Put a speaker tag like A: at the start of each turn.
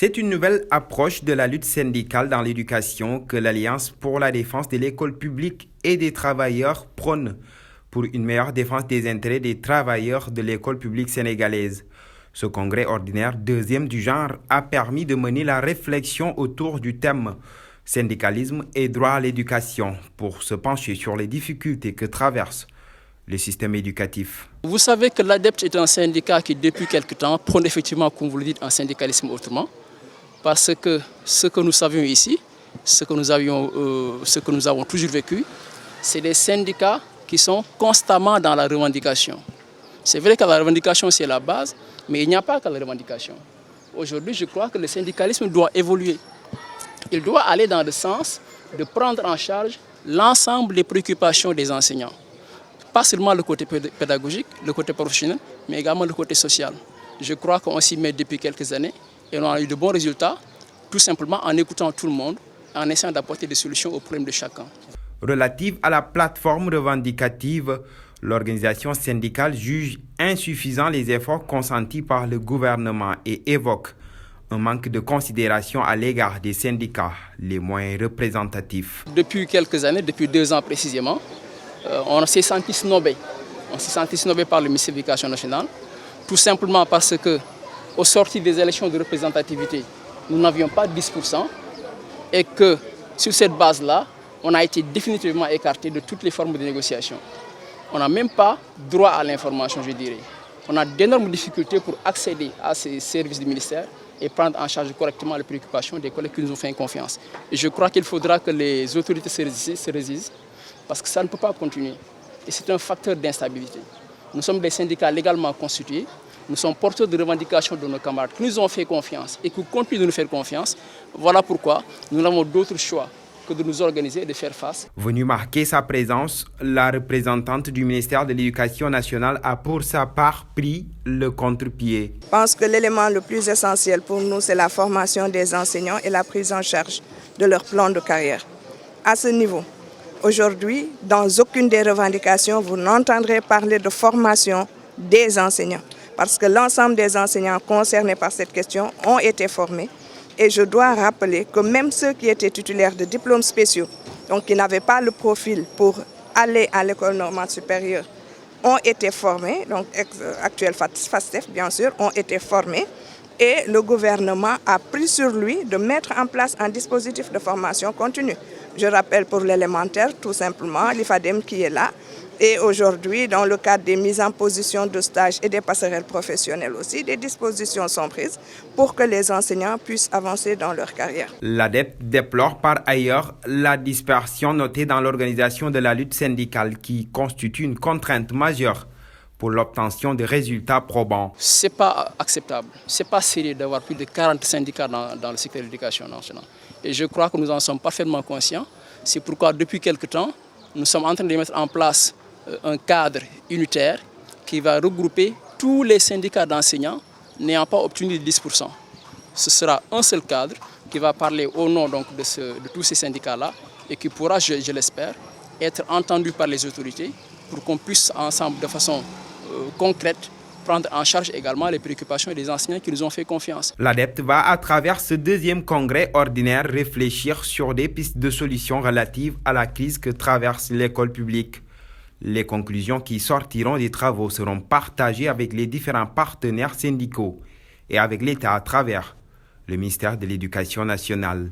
A: C'est une nouvelle approche de la lutte syndicale dans l'éducation que l'Alliance pour la défense de l'école publique et des travailleurs prône pour une meilleure défense des intérêts des travailleurs de l'école publique sénégalaise. Ce congrès ordinaire, deuxième du genre, a permis de mener la réflexion autour du thème syndicalisme et droit à l'éducation pour se pencher sur les difficultés que traverse le système éducatif.
B: Vous savez que l'ADEPT est un syndicat qui, depuis quelque temps, prône effectivement, comme vous le dites, un syndicalisme autrement. Parce que ce que nous savions ici, ce que nous avons toujours vécu, c'est des syndicats qui sont constamment dans la revendication. C'est vrai que la revendication, c'est la base, mais il n'y a pas que la revendication. Aujourd'hui, je crois que le syndicalisme doit évoluer. Il doit aller dans le sens de prendre en charge l'ensemble des préoccupations des enseignants. Pas seulement le côté pédagogique, le côté professionnel, mais également le côté social. Je crois qu'on s'y met depuis quelques années et on a eu de bons résultats, tout simplement en écoutant tout le monde, en essayant d'apporter des solutions aux problèmes de chacun.
A: Relative à la plateforme revendicative, l'organisation syndicale juge insuffisants les efforts consentis par le gouvernement et évoque un manque de considération à l'égard des syndicats les moins représentatifs.
B: Depuis quelques années, depuis 2 ans précisément, on s'est senti snobé. On s'est senti snobé par le ministère de l'Éducation nationale, tout simplement parce que, au sortir des élections de représentativité, nous n'avions pas 10% et que sur cette base-là, on a été définitivement écarté de toutes les formes de négociation. On n'a même pas droit à l'information, je dirais. On a d'énormes difficultés pour accéder à ces services du ministère et prendre en charge correctement les préoccupations des collègues qui nous ont fait confiance. Et je crois qu'il faudra que les autorités se résistent parce que ça ne peut pas continuer. Et c'est un facteur d'instabilité. Nous sommes des syndicats légalement constitués. Nous sommes porteurs de revendications de nos camarades qui nous ont fait confiance et qui continuent de nous faire confiance. Voilà pourquoi nous n'avons d'autre choix que de nous organiser et de faire face.
A: Venue marquer sa présence, la représentante du ministère de l'Éducation nationale a pour sa part pris le contre-pied.
C: Je pense que l'élément le plus essentiel pour nous, c'est la formation des enseignants et la prise en charge de leur plan de carrière. À ce niveau, aujourd'hui, dans aucune des revendications, vous n'entendrez parler de formation des enseignants. Parce que l'ensemble des enseignants concernés par cette question ont été formés. Et je dois rappeler que même ceux qui étaient titulaires de diplômes spéciaux, donc qui n'avaient pas le profil pour aller à l'école normale supérieure, ont été formés, donc actuel FASTEF bien sûr, ont été formés. Et le gouvernement a pris sur lui de mettre en place un dispositif de formation continue. Je rappelle pour l'élémentaire, tout simplement, l'IFADEM qui est là. Et aujourd'hui, dans le cadre des mises en position de stage et des passerelles professionnelles aussi, des dispositions sont prises pour que les enseignants puissent avancer dans leur carrière.
A: L'ADEPT déplore par ailleurs la dispersion notée dans l'organisation de la lutte syndicale qui constitue une contrainte majeure pour l'obtention de résultats probants.
B: Ce n'est pas acceptable, ce n'est pas sérieux d'avoir plus de 40 syndicats dans le secteur de l'éducation nationale. Et je crois que nous en sommes parfaitement conscients. C'est pourquoi depuis quelque temps, nous sommes en train de mettre en place un cadre unitaire qui va regrouper tous les syndicats d'enseignants n'ayant pas obtenu 10%. Ce sera un seul cadre qui va parler au nom donc, de tous ces syndicats-là et qui pourra, je l'espère, être entendu par les autorités pour qu'on puisse ensemble, de façon concrète, prendre en charge également les préoccupations des enseignants qui nous ont fait confiance.
A: L'ADEPT va, à travers ce deuxième congrès ordinaire, réfléchir sur des pistes de solutions relatives à la crise que traverse l'école publique. Les conclusions qui sortiront des travaux seront partagées avec les différents partenaires syndicaux et avec l'État à travers le ministère de l'Éducation nationale.